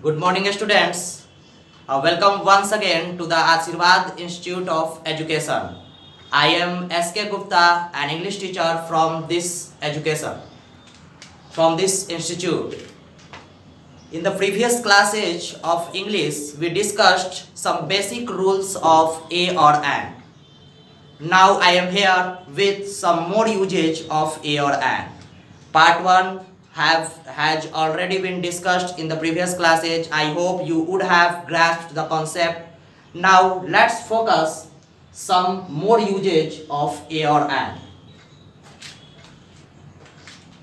Good morning, students. Welcome once again to the Ashirwad Institute of Education. I am S.K. Gupta, an English teacher from this institute. In the previous classes of English, we discussed some basic rules of a or an. Now I am here with some more usage of a or an. Part 1 has already been discussed in the previous classes. I hope you would have grasped the concept. Now let's focus some more usage of a or an.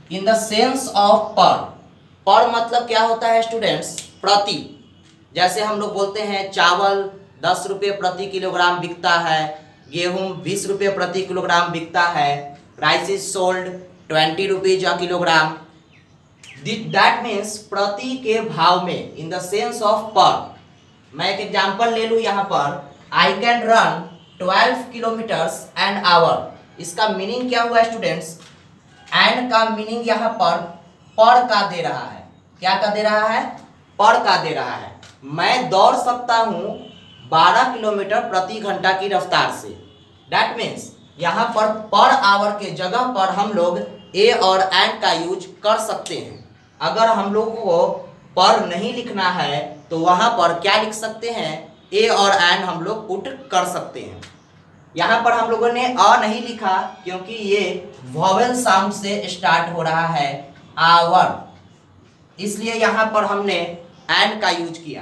In the sense of पर मतलब क्या होता है students? प्रति। जैसे हम लोग बोलते हैं चावल 10 रुपये प्रति किलोग्राम बिकता है, गेहूं 20 रुपये प्रति किलोग्राम बिकता है, rice is sold 20 rupees a kilogram. That means प्रति के भाव में, इन द सेंस ऑफ पर। मैं एक एग्जांपल ले लूँ यहाँ पर, आई can run 12 kilometres an our. इसका मीनिंग क्या हुआ स्टूडेंट्स? एन का मीनिंग यहाँ पर का दे रहा है। क्या का दे रहा है? पर का दे रहा है। मैं दौड़ सकता हूँ 12 किलोमीटर प्रति घंटा की रफ्तार से। दैट मीन्स यहाँ पर आवर के जगह पर हम लोग ए और एन का यूज कर सकते हैं। अगर हम लोग को पर नहीं लिखना है तो वहाँ पर क्या लिख सकते हैं? ए और एन हम लोग पुट कर सकते हैं। यहाँ पर हम लोगों ने अ नहीं लिखा क्योंकि ये वॉवेल साउंड से स्टार्ट हो रहा है, आवर, इसलिए यहाँ पर हमने एन का यूज किया।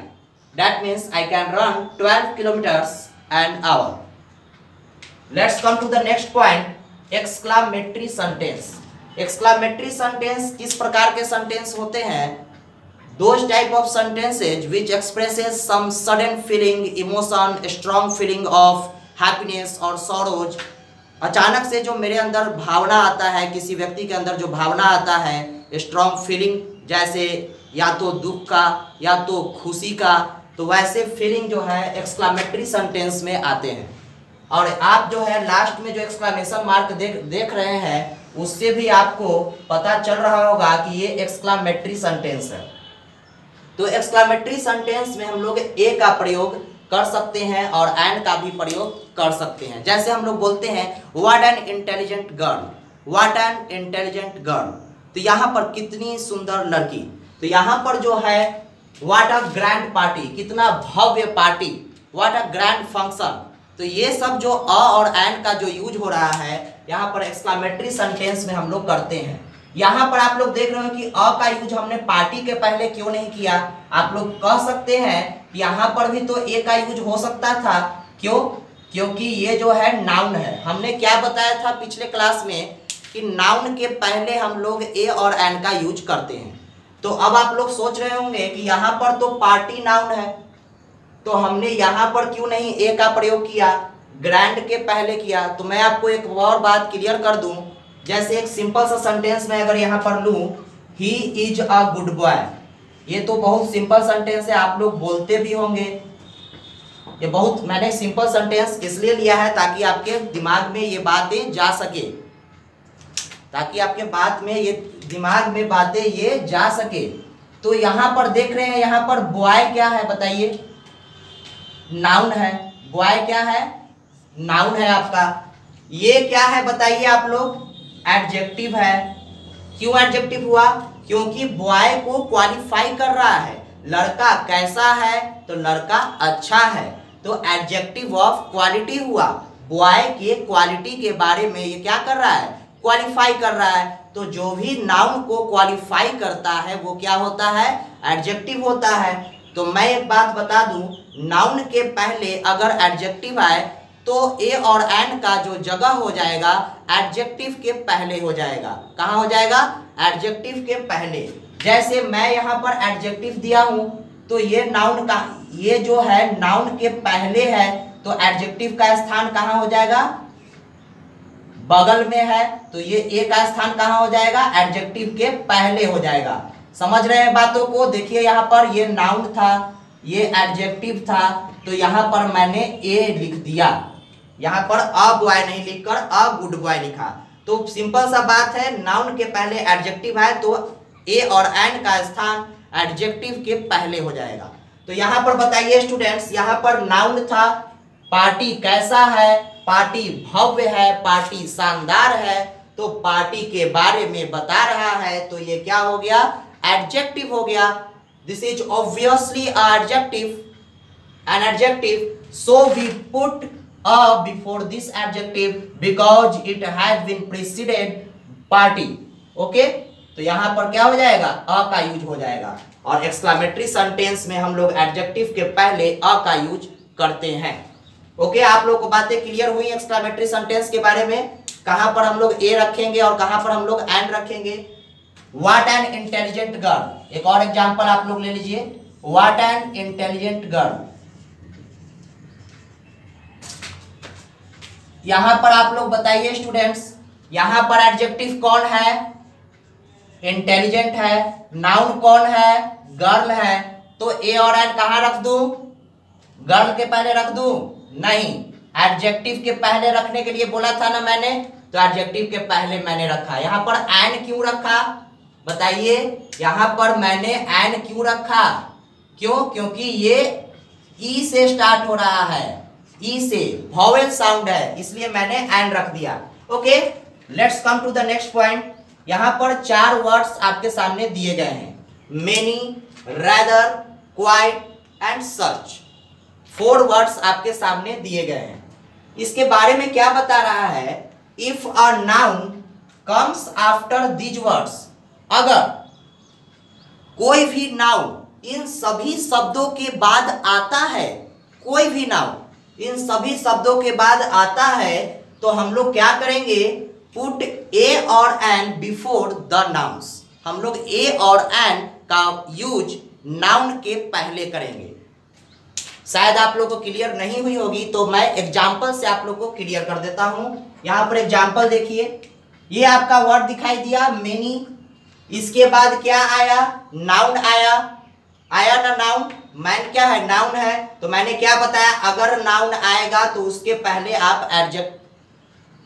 That means I can run 12 kilometres an hour. Let's come to the next point, exclamatory sentence. Exclamatory sentence किस प्रकार के सेंटेंस होते हैं? Those type of sentences which expresses some sudden feeling, emotion, strong feeling of happiness और sorrows. अचानक से जो मेरे अंदर भावना आता है, किसी व्यक्ति के अंदर जो भावना आता है, स्ट्रॉन्ग फीलिंग, जैसे या तो दुख का या तो खुशी का, तो वैसे फीलिंग जो है एक्सक्लामेटरी सेंटेंस में आते हैं। और आप जो है लास्ट में जो एक्सक्लामेशन मार्क देख रहे हैं, उससे भी आपको पता चल रहा होगा कि ये एक्सक्लामेटरी सेंटेंस है। तो एक्सक्लामेटरी सेंटेंस में हम लोग ए का प्रयोग कर सकते हैं और एन का भी प्रयोग कर सकते हैं। जैसे हम लोग बोलते हैं what an intelligent girl, what an intelligent girl, तो यहाँ पर कितनी सुंदर लड़की। तो यहाँ पर जो है व्हाट अ ग्रैंड पार्टी, कितना भव्य party, what a grand function. तो ये सब जो अ और एन का जो यूज हो रहा है यहाँ पर एक्सक्लामेटरी सेंटेंस में हम लोग करते हैं। यहाँ पर आप लोग देख रहे हो कि अ का यूज हमने पार्टी के पहले क्यों नहीं किया? आप लोग कह सकते हैं कि यहाँ पर भी तो ए का यूज हो सकता था। क्यों? क्योंकि ये जो है नाउन है। हमने क्या बताया था पिछले क्लास में कि नाउन के पहले हम लोग ए और एन का यूज करते हैं। तो अब आप लोग सोच रहे होंगे कि यहाँ पर तो पार्टी नाउन है, तो हमने यहाँ पर क्यों नहीं ए का प्रयोग किया, ग्रैंड के पहले किया? तो मैं आपको एक और बात क्लियर कर दूं। जैसे एक सिंपल सा सेंटेंस में अगर यहाँ पर लूँ, he is a good boy, ये तो बहुत सिंपल सेंटेंस है, आप लोग बोलते भी होंगे। ये बहुत मैंने सिंपल सेंटेंस इसलिए लिया है ताकि आपके दिमाग में ये बातें जा सके, ताकि आपके दिमाग में बातें ये जा सके। तो यहाँ पर देख रहे हैं, यहाँ पर बॉय क्या है बताइए? नाउन है। बॉय क्या है? नाउन है आपका। ये क्या है बताइए आप लोग? एडजेक्टिव है। क्यों एडजेक्टिव हुआ? क्योंकि बॉय को क्वालिफाई कर रहा है। लड़का कैसा है? तो लड़का अच्छा है, तो एडजेक्टिव ऑफ क्वालिटी हुआ। बॉय के क्वालिटी के बारे में ये क्या कर रहा है? क्वालिफाई कर रहा है। तो जो भी नाउन को क्वालिफाई करता है वो क्या होता है? एडजेक्टिव होता है। तो मैं एक बात बता दूं, नाउन के पहले अगर एडजेक्टिव आए तो ए और एन का जो जगह हो जाएगा एडजेक्टिव के पहले हो जाएगा। कहाँ हो जाएगा? एडजेक्टिव के पहले। जैसे मैं यहाँ पर एडजेक्टिव दिया हूँ, तो ये नाउन का, ये जो है नाउन के पहले है, तो एडजेक्टिव का स्थान कहाँ हो जाएगा? बगल में है, तो ये ए का स्थान कहाँ हो जाएगा? एडजेक्टिव के पहले हो जाएगा। समझ रहे हैं बातों को? देखिए यहाँ पर ये नाउन था, ये एडजेक्टिव था, तो यहाँ पर मैंने ए लिख दिया। यहाँ पर अ बॉय नहीं लिखकर अ गुड बॉय लिखा। तो सिंपल सा बात है, नाउन के पहले एडजेक्टिव है तो ए और एन का स्थान एडजेक्टिव के पहले हो जाएगा। तो यहाँ पर बताइए स्टूडेंट्स, यहाँ पर नाउन था पार्टी कैसा है, पार्टी भव्य है, पार्टी शानदार है, तो पार्टी के बारे में बता रहा है, तो ये क्या हो गया, एडजेक्टिव हो गया। This is obviously an adjective, so we put a before this adjective because it has been preceded party. Okay, तो यहां पर क्या हो जाएगा, अ का यूज हो जाएगा। और एक्सक्लेमेटरी सेंटेंस में हम लोग एडजेक्टिव के पहले अ का यूज करते हैं। ओके, आप लोग को बातें क्लियर हुई एक्सक्लेमेटरी सेंटेंस के बारे में, कहां पर हम लोग ए रखेंगे और कहां पर हम लोग एंड रखेंगे। व्हाट एन इंटेलिजेंट गर्ल, एक और एग्जांपल आप लोग ले लीजिए, व्हाट एन इंटेलिजेंट गर्ल। यहां पर आप लोग बताइए स्टूडेंट्स, यहां पर एडजेक्टिव कौन है, इंटेलिजेंट है, नाउन कौन है, गर्ल है, तो ए और एन कहां रख दूं, गर्ल के पहले रख दूं, नहीं, एडजेक्टिव के पहले रखने के लिए बोला था ना मैंने, तो एडजेक्टिव के पहले मैंने रखा। यहां पर एन क्यों रखा बताइए, यहां पर मैंने एन क्यों रखा, क्यों, क्योंकि ये ई से स्टार्ट हो रहा है, ई से वॉवेल साउंड है, इसलिए मैंने एन रख दिया। Okay, let's come to the next point. यहां पर 4 वर्ड्स आपके सामने दिए गए हैं, many, rather, quite and such. 4 words आपके सामने दिए गए हैं। इसके बारे में क्या बता रहा है, if a noun comes after these words, अगर कोई भी नाउन इन सभी शब्दों के बाद आता है, कोई भी नाउन इन सभी शब्दों के बाद आता है, तो हम लोग क्या करेंगे, पुट ए और एन बिफोर द नाउन्स। हम लोग ए और एन का यूज नाउन के पहले करेंगे। शायद आप लोग को क्लियर नहीं हुई होगी, तो मैं एग्जाम्पल से आप लोग को क्लियर कर देता हूं। यहां पर एग्जाम्पल देखिए, ये आपका वर्ड दिखाई दिया मेनी, इसके बाद क्या आया, नाउन आया, आया ना नाउन, मैन क्या है, नाउन है, तो मैंने क्या बताया, अगर नाउन आएगा तो उसके पहले आप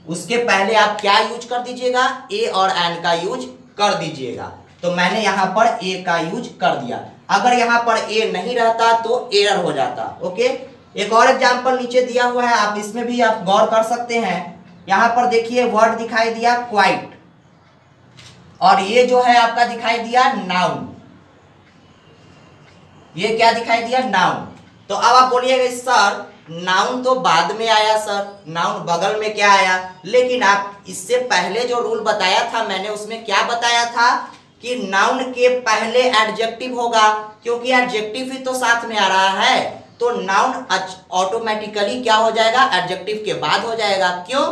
उसके पहले आप क्या यूज कर दीजिएगा, ए और एन का यूज कर दीजिएगा। तो मैंने यहां पर ए का यूज कर दिया। अगर यहां पर ए नहीं रहता तो एरर हो जाता। ओके, एक और एग्जांपल नीचे दिया हुआ है, आप इसमें भी आप गौर कर सकते हैं। यहां पर देखिए वर्ड दिखाई दिया क्वाइट, और ये जो है आपका दिखाई दिया नाउन, ये क्या दिखाई दिया, नाउन। तो अब आप बोलिएगा सर नाउन तो बाद में आया, सर नाउन बगल में क्या आया, लेकिन आप इससे पहले जो रूल बताया था मैंने, उसमें क्या बताया था कि नाउन के पहले एडजेक्टिव होगा, क्योंकि एडजेक्टिव ही तो साथ में आ रहा है, तो नाउन ऑटोमेटिकली क्या हो जाएगा, एडजेक्टिव के बाद हो जाएगा। क्यों,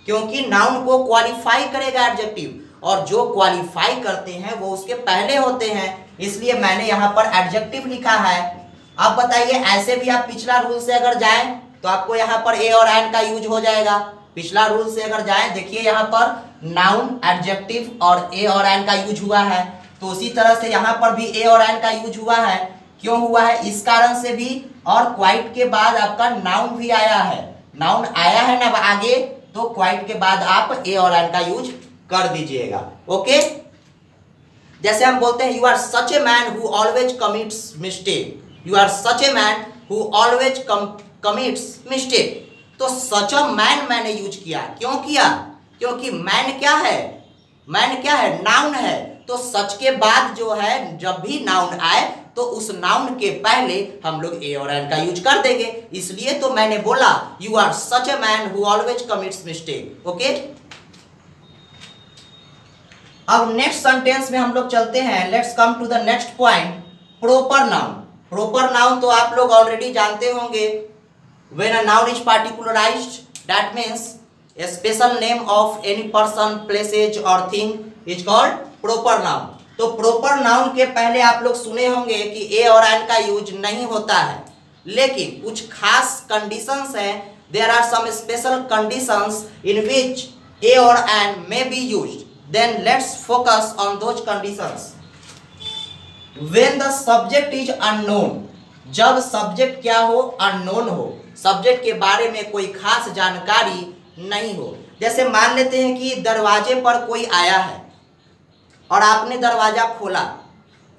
क्योंकि नाउन को क्वालिफाई करेगा एडजेक्टिव, और जो क्वालिफाई करते हैं वो उसके पहले होते हैं, इसलिए मैंने यहां पर एडजेक्टिव लिखा है। अब बताइए, ऐसे भी आप पिछला रूल से अगर जाएं तो आपको यहाँ पर ए और एन का यूज हो जाएगा। पिछला रूल से अगर जाएं, देखिए यहाँ पर नाउन, एडजेक्टिव और ए और एन का यूज हुआ है, तो उसी तरह से यहाँ पर भी ए और एन का यूज हुआ है। क्यों हुआ है, इस कारण से भी, और क्वाइट के बाद आपका नाउन भी आया है, नाउन आया है ना आगे, तो क्वाइट के बाद आप ए और एन का यूज कर दीजिएगा। ओके, जैसे हम बोलते हैं, you are such a man who always commits mistake, you are such a man who always commits mistake. तो सच अ मैन मैंने यूज किया, क्यों किया, क्योंकि मैन क्या है, मैन क्या है, नाउन है, तो सच के बाद जो है, जब भी नाउन आए तो उस नाउन के पहले हम लोग ए और एन का यूज कर देंगे, इसलिए तो मैंने बोला you are such a man who always commits mistake. Okay, अब नेक्स्ट सेंटेंस में हम लोग चलते हैं। Let's come to the next point, proper noun. Proper noun तो आप लोग ऑलरेडी जानते होंगे, when a noun is particularised, that means a special name of any person, places और thing is called proper noun. तो प्रॉपर नाउन के पहले आप लोग सुने होंगे कि ए और एन का यूज नहीं होता है, लेकिन कुछ खास कंडीशंस हैं, there are some special conditions in which a और an may be used. Then let's focus on those conditions. When the subject is unknown, जब सब्जेक्ट क्या हो, अननोन हो, सब्जेक्ट के बारे में कोई खास जानकारी नहीं हो। जैसे मान लेते हैं कि दरवाजे पर कोई आया है और आपने दरवाजा खोला,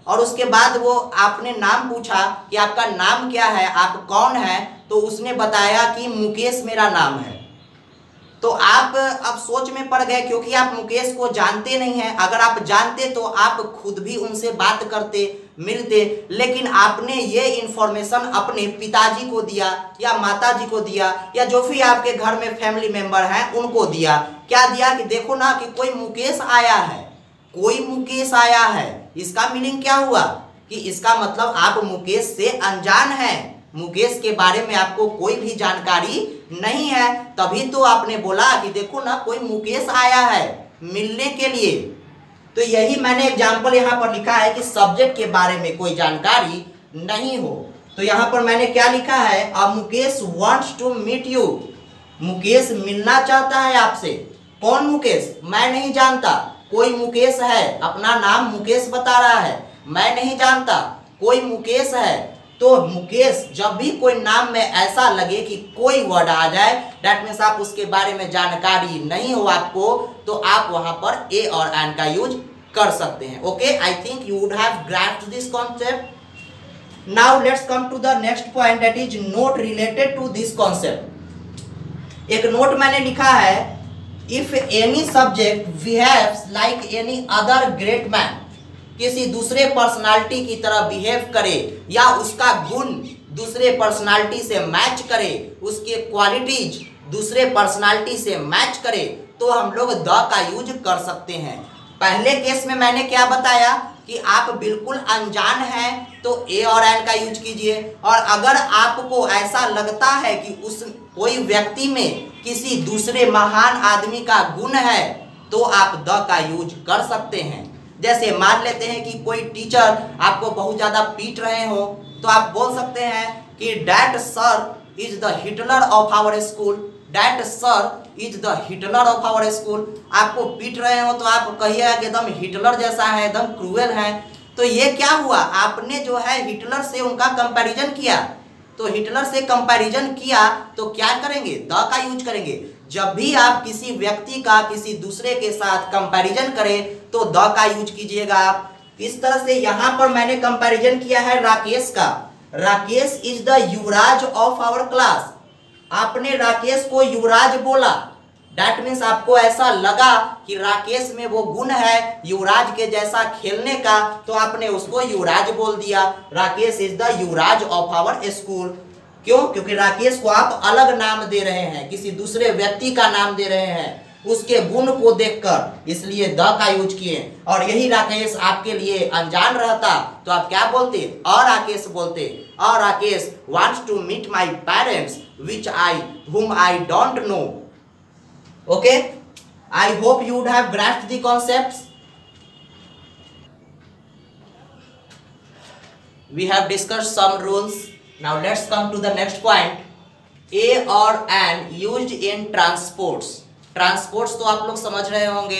और उसके बाद वो आपने नाम पूछा कि आपका नाम क्या है, आप कौन है, तो उसने बताया कि मुकेश मेरा नाम है। तो आप अब सोच में पड़ गए क्योंकि आप मुकेश को जानते नहीं हैं। अगर आप जानते तो आप खुद भी उनसे बात करते, मिलते, लेकिन आपने ये इंफॉर्मेशन अपने पिताजी को दिया या माताजी को दिया या जो भी आपके घर में फैमिली मेंबर हैं उनको दिया। क्या दिया कि देखो ना कि कोई मुकेश आया है, कोई मुकेश आया है। इसका मीनिंग क्या हुआ कि इसका मतलब आप मुकेश से अनजान हैं, मुकेश के बारे में आपको कोई भी जानकारी नहीं है। तभी तो आपने बोला कि देखो ना कोई मुकेश आया है मिलने के लिए। तो यही मैंने एग्जाम्पल यहाँ पर लिखा है कि सब्जेक्ट के बारे में कोई जानकारी नहीं हो। तो यहाँ पर मैंने क्या लिखा है, a Mukesh wants to meet you. Mukesh मिलना चाहता है आपसे। कौन मुकेश? मैं नहीं जानता। कोई मुकेश है, अपना नाम मुकेश बता रहा है, मैं नहीं जानता, कोई मुकेश है। तो मुकेश, जब भी कोई नाम में ऐसा लगे कि कोई वर्ड आ जाए, दैट मीन्स आप उसके बारे में जानकारी नहीं हो आपको, तो आप वहां पर ए और एन का यूज कर सकते हैं। Okay, I think you would have grasped this concept. Now let's come to the next point, that is note related to this concept. एक नोट मैंने लिखा है, if any subject behaves like any other great man, किसी दूसरे personality की तरह behave करे या उसका गुण दूसरे पर्सनालिटी से मैच करे, उसके क्वालिटीज दूसरे पर्सनालिटी से मैच करे, तो हम लोग द का यूज कर सकते हैं। पहले केस में मैंने क्या बताया कि आप बिल्कुल अनजान हैं तो ए और एन का यूज कीजिए, और अगर आपको ऐसा लगता है कि उस कोई व्यक्ति में किसी दूसरे महान आदमी का गुण है तो आप द का यूज कर सकते हैं। जैसे मान लेते हैं कि कोई टीचर आपको बहुत ज़्यादा पीट रहे हो, तो आप बोल सकते हैं कि that sir is the Hitler of our school. That sir is the Hitler of our school. आपको पीट रहे हो तो आप कहिएगा कि एकदम हिटलर जैसा है, एकदम क्रूएल है। तो ये क्या हुआ, आपने जो है हिटलर से उनका कंपैरिजन किया। तो हिटलर से कंपैरिजन किया तो क्या करेंगे, द का यूज करेंगे। जब भी आप किसी व्यक्ति का किसी दूसरे के साथ कंपैरिजन करें तो द का यूज कीजिएगा आप। इस तरह से यहाँ पर मैंने कंपैरिजन किया है राकेश का। Rakesh is the Yuvraj of our class. आपने राकेश को युवराज बोला, दैट मीन्स आपको ऐसा लगा कि राकेश में वो गुण है युवराज के जैसा खेलने का, तो आपने उसको युवराज बोल दिया। Rakesh is the Yuvraj of our school. क्यों? क्योंकि राकेश को आप अलग नाम दे रहे हैं, किसी दूसरे व्यक्ति का नाम दे रहे हैं उसके गुण को देखकर, इसलिए द का यूज किए। और यही राकेश आपके लिए अनजान रहता तो आप क्या बोलते, और राकेश बोलते। और Rakesh wants to meet my parents whom I don't know. Okay, I hope you would have grasped the concepts. We have discussed some rules. Now let's come to the next point. A or an used in transports. Transports तो आप लोग समझ रहे होंगे।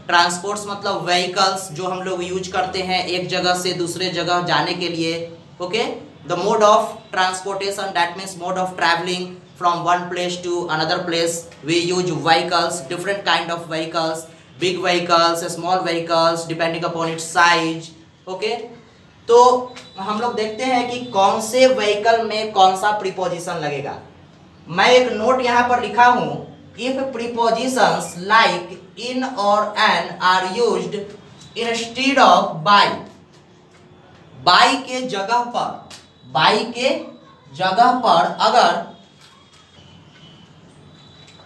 Transports मतलब vehicles जो हम लोग यूज करते हैं एक जगह से दूसरे जगह जाने के लिए। Okay, the mode of transportation, that means mode of travelling from one place to another place. We use vehicles, different kind of vehicles, big vehicles, small vehicles, depending upon its size. Okay, तो हम लोग देखते हैं कि कौन से vehicle में कौन सा प्रीपोजिशन लगेगा। मैं एक नोट यहाँ पर लिखा हूँ, if prepositions like in or an are used instead of by, by के जगह पर, by के जगह पर अगर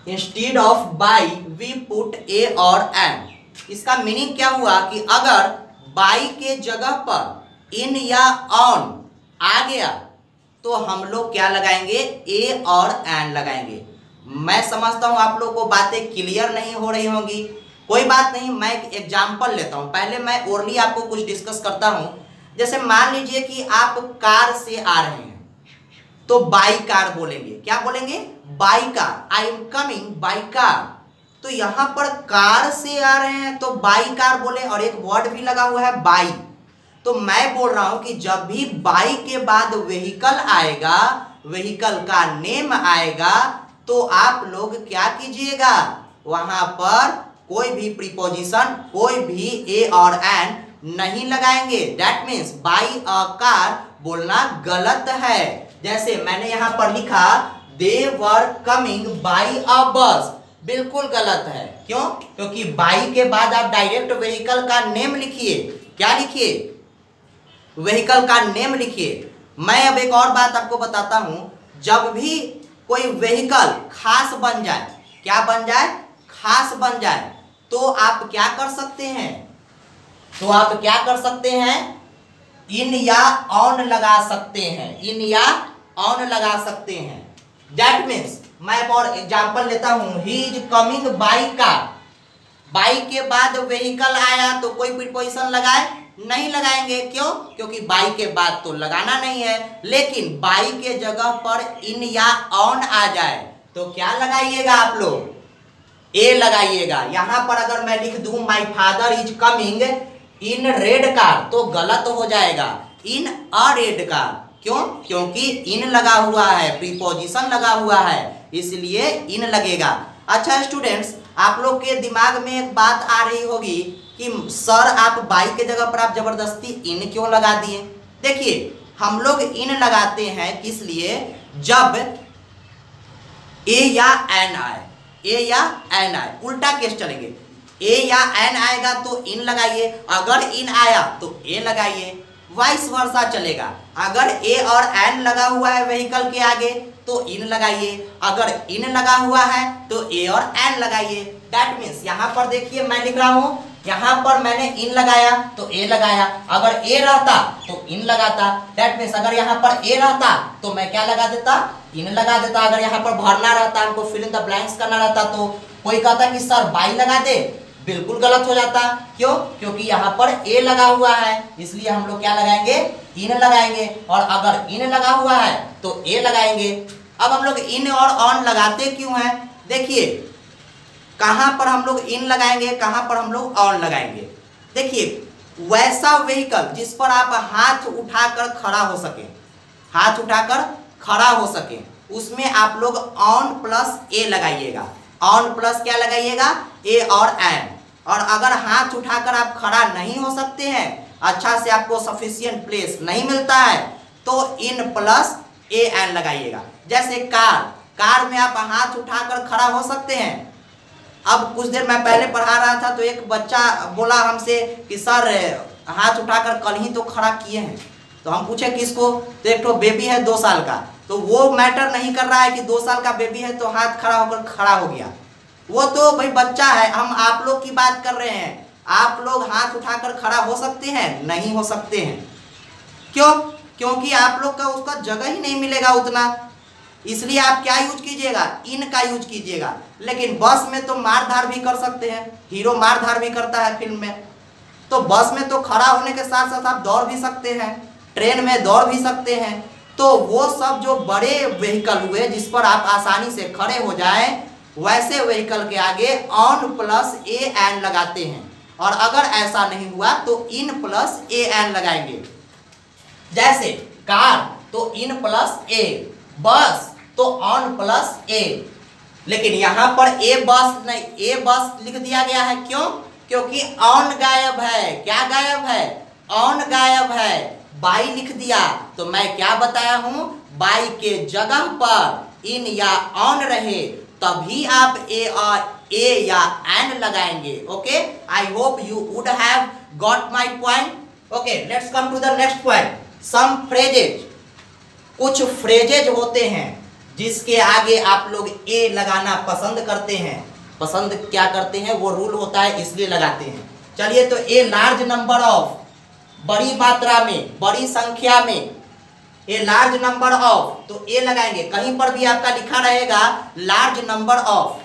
instead of by we put a और एन, इसका मीनिंग क्या हुआ कि अगर बाई के जगह पर इन या ऑन आ गया तो हम लोग क्या लगाएंगे, ए और एन लगाएंगे। मैं समझता हूं आप लोगों को बातें क्लियर नहीं हो रही होंगी, कोई बात नहीं, मैं एक एग्जाम्पल लेता हूं। पहले मैं ओरली आपको कुछ डिस्कस करता हूं। जैसे मान लीजिए कि आप कार से आ रहे हैं तो बाई कार बोलेंगे। क्या बोलेंगे, by car. I am coming by car. तो यहां पर कार से आ रहे हैं तो बाई कार बोले, और एक वर्ड भी लगा हुआ है बाई। तो मैं बोल रहा हूं कि जब भी बाई के बाद व्हीकल आएगा, व्हीकल का नेम आएगा, तो आप लोग क्या कीजिएगा, वहां पर कोई भी प्रीपोजिशन, कोई भी ए और एन नहीं लगाएंगे। That means by a car बोलना गलत है। जैसे मैंने यहां पर लिखा दे वर कमिंग बाई अ बस, बिल्कुल गलत है। क्यों? क्योंकि बाई के बाद आप डायरेक्ट व्हीकल का नेम लिखिए। क्या लिखिए? व्हीकल का नेम लिखिए। मैं अब एक और बात आपको बताता हूं, जब भी कोई व्हीकल खास बन जाए, क्या बन जाए? खास बन जाए, तो आप क्या कर सकते हैं? तो आप क्या कर सकते हैं? इन या ऑन लगा सकते हैं। इन या ऑन लगा सकते हैं। दैट मीन्स मैं एक और एग्जांपल लेता हूं, he is coming by car. By के बाद व्हीकल आया तो कोई प्रीपोजिशन लगाए? नहीं लगाएंगे। क्यों? क्योंकि बाई के बाद तो लगाना नहीं है। लेकिन बाई के जगह पर इन या ऑन आ जाए तो क्या लगाइएगा आप लोग? ए लगाइएगा। यहां पर अगर मैं लिख दूं my father is coming in red car तो गलत हो जाएगा, इन अ रेड कार। क्यों? क्योंकि इन लगा हुआ है, प्रीपोजिशन लगा हुआ है, इसलिए इन लगेगा। अच्छा स्टूडेंट्स, आप लोग के दिमाग में एक बात आ रही होगी कि सर आप बाई के जगह पर आप जबरदस्ती इन क्यों लगा दिए? देखिए, हम लोग इन लगाते हैं किस लिए? जब ए या एन आए, ए या एन आए, उल्टा केस चलेंगे। ए या एन आएगा तो इन लगाइए, अगर इन आया तो ए लगाइए, वाइस वर्सा चलेगा। अगर ए और एन लगा हुआ है व्हीकल के आगे तो इन लगाइए, अगर इन लगा हुआ है तो ए और एन लगाइए। दैट मीन्स यहाँ पर देखिए मैं लिख रहा हूँ, यहाँ पर मैंने इन लगाया तो ए लगाया, अगर ए रहता तो इन लगाता। दैट मीन्स अगर यहाँ पर ए रहता तो मैं क्या लगा देता? इन लगा देता। अगर यहाँ पर भरना रहता, हमको फिल इन द ब्लैंक्स करना रहता तो कोई कहता कि सर बाई लगा दे, बिल्कुल गलत हो जाता। क्यों? क्योंकि यहाँ पर ए लगा हुआ है, इसलिए हम लोग क्या लगाएंगे? इन लगाएंगे। और अगर इन लगा हुआ है तो ए लगाएंगे। अब हम लोग इन और ऑन लगाते क्यों हैं? देखिए, कहां पर हम लोग इन लगाएंगे, कहां पर हम लोग ऑन लगाएंगे। देखिए, वैसा व्हीकल जिस पर आप हाथ उठाकर खड़ा हो सके, हाथ उठाकर खड़ा हो सके, उसमें आप लोग ऑन प्लस ए लगाइएगा। ऑन प्लस क्या लगाइएगा? ए और एन। और अगर हाथ उठाकर आप खड़ा नहीं हो सकते हैं, अच्छा से आपको सफिशिएंट प्लेस नहीं मिलता है, तो इन प्लस ए एन लगाइएगा। जैसे कार, कार में आप हाथ उठाकर खड़ा हो सकते हैं। अब कुछ देर मैं पहले पढ़ा रहा था तो एक बच्चा बोला हमसे कि सर हाथ उठाकर कल ही तो खड़ा किए हैं। तो हम पूछे किसको? तो एक तो बेबी है 2 साल का, तो वो मैटर नहीं कर रहा है कि 2 साल का बेबी है तो हाथ खड़ा होकर खड़ा हो गया, वो तो भाई बच्चा है। हम आप लोग की बात कर रहे हैं। आप लोग हाथ उठाकर खड़ा हो सकते हैं? नहीं हो सकते हैं। क्यों? क्योंकि आप लोग का उसका जगह ही नहीं मिलेगा उतना, इसलिए आप क्या यूज कीजिएगा? इन का यूज कीजिएगा। लेकिन बस में तो मार धार भी कर सकते हैं, हीरो मार धार भी करता है फिल्म में, तो बस में तो खड़ा होने के साथ साथ आप दौड़ भी सकते हैं, ट्रेन में दौड़ भी सकते हैं। तो वो सब जो बड़े व्हीकल हुए जिस पर आप आसानी से खड़े हो जाएं, वैसे व्हीकल के आगे ऑन प्लस ए एन लगाते हैं। और अगर ऐसा नहीं हुआ तो इन प्लस ए एन लगाएंगे। जैसे कार तो इन प्लस ए, बस तो ऑन प्लस ए। लेकिन यहां पर ए बस नहीं, ए बस लिख दिया गया है। क्यों? क्योंकि ऑन गायब है। क्या गायब है? ऑन गायब है। बाई लिख दिया तो मैं क्या बताया हूं? बाई के जगह पर इन या ऑन रहे तभी आप ए या एन लगाएंगे। Okay, I hope you would have got my point. Okay, let's come to the next point, some phrases. कुछ फ्रेजेज होते हैं जिसके आगे आप लोग ए लगाना पसंद करते हैं। पसंद क्या करते हैं? वो रूल होता है इसलिए लगाते हैं। चलिए, तो ए लार्ज नंबर ऑफ, बड़ी मात्रा में, बड़ी संख्या में, ए लार्ज नंबर ऑफ, तो ए लगाएंगे। कहीं पर भी आपका लिखा रहेगा लार्ज नंबर ऑफ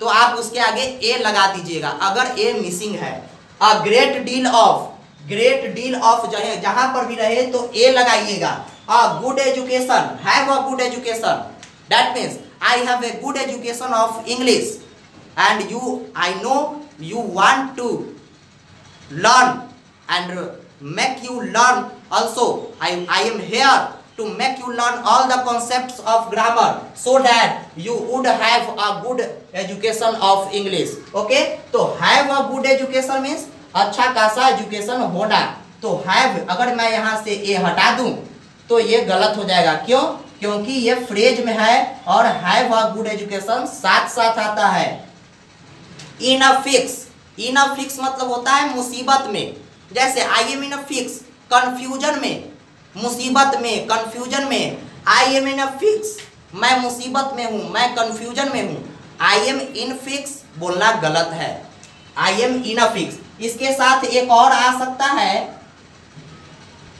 तो आप उसके आगे ए लगा दीजिएगा अगर ए मिसिंग है। A great deal of, great deal of जहां पर भी रहे तो ए लगाइएगा। A good education, have a good education. That means I have a good education of English, and I know you want to learn and make you learn also. I am here to make you learn all the concepts of grammar so that you would have a good education of English. Okay, तो have a good education means अच्छा खासा education होना। तो have अगर मैं यहाँ से ए हटा दूं तो ये गलत हो जाएगा। क्यों? क्योंकि ये फ्रेज में है और हैव अ गुड एजुकेशन साथ साथ आता है। इन a fix, in a fix मतलब होता है मुसीबत में। जैसे I am in a fix, confusion में, मुसीबत में, कंफ्यूजन में। I am in a fix, मैं मुसीबत में हूं, मैं कंफ्यूजन में हूं। आई एम इन फिक्स बोलना गलत है। I am in a fix. इसके साथ एक और आ सकता है,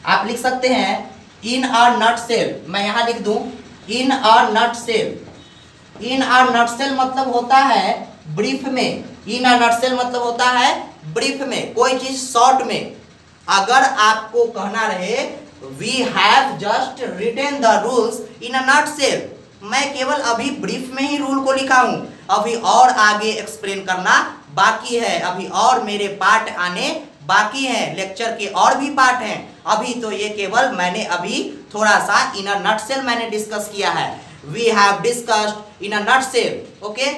आप लिख सकते हैं इन अ नटसेल। मैं यहां लिख दूं इन a nutshell. In a nutshell मतलब होता है ब्रीफ में। इन अ नटसेल मतलब होता है ब्रीफ में, कोई चीज शॉर्ट में। अगर आपको कहना रहे we have just written the rules in a nutshell, मैं केवल अभी ब्रीफ में ही रूल को लिखा हूं, अभी और आगे एक्सप्लेन करना बाकी है, अभी और मेरे पार्ट आने बाकी हैं, लेक्चर के और भी पार्ट हैं। अभी तो ये केवल मैंने अभी थोड़ा सा इन अ नटसेल मैंने डिस्कस किया है। We have discussed in a nutshell, okay,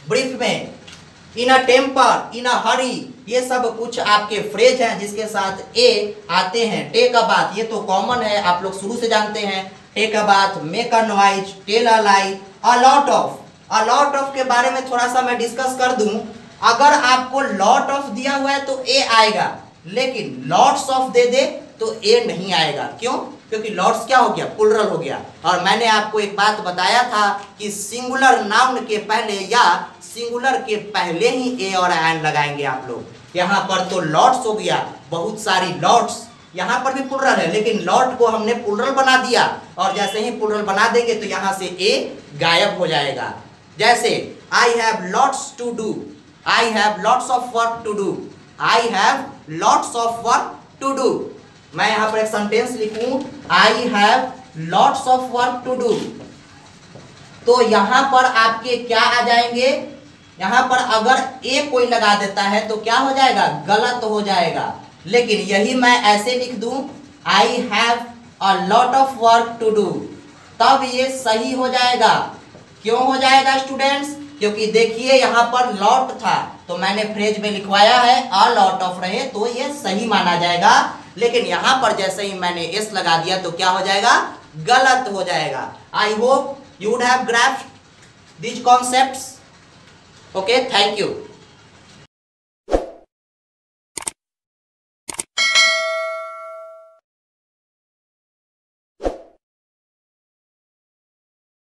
brief में। इन अ टेम्पर, इन अ हरी, ये सब कुछ आपके फ्रेज हैं जिसके साथ ए आते हैं। टेक अ बात, ये तो कॉमन है, आप लोग शुरू से जानते हैं। Take a bath, make a noise, tell a lie, a lot of. A lot of के बारे में थोड़ा सा मैं डिस्कस कर दूं। अगर आपको लॉट ऑफ दिया हुआ है तो ए आएगा, लेकिन लॉट्स ऑफ दे दे तो ए नहीं आएगा। क्यों? क्योंकि लॉट्स क्या हो गया? प्लुरल हो गया। और मैंने आपको एक बात बताया था कि सिंगुलर नाउन के पहले या सिंगुलर के पहले ही ए और एन लगाएंगे आप लोग। यहाँ पर तो लॉट्स हो गया, बहुत सारी लॉट्स, यहाँ पर भी प्लुरल है, लेकिन लॉट को हमने प्लुरल बना दिया, और जैसे ही प्लुरल बना देंगे तो यहाँ से ए गायब हो जाएगा। जैसे I have lots to do, I have lots of work to do, I have lots of work to do. मैं यहाँ पर एक सेंटेंस लिखूं, I have lots of work to do, तो यहाँ पर आपके क्या आ जाएंगे? यहाँ पर अगर ए कोई लगा देता है तो क्या हो जाएगा? गलत हो जाएगा। लेकिन यही मैं ऐसे लिख दूं, I have a lot of work to do, तब ये सही हो जाएगा। क्यों हो जाएगा स्टूडेंट्स? क्योंकि देखिए यहाँ पर लॉट था तो मैंने फ्रेज में लिखवाया है अ लॉट ऑफ रहे तो ये सही माना जाएगा। लेकिन यहाँ पर जैसे ही मैंने एस लगा दिया तो क्या हो जाएगा? गलत हो जाएगा। I hope you would have grasped these concepts. Okay, thank you.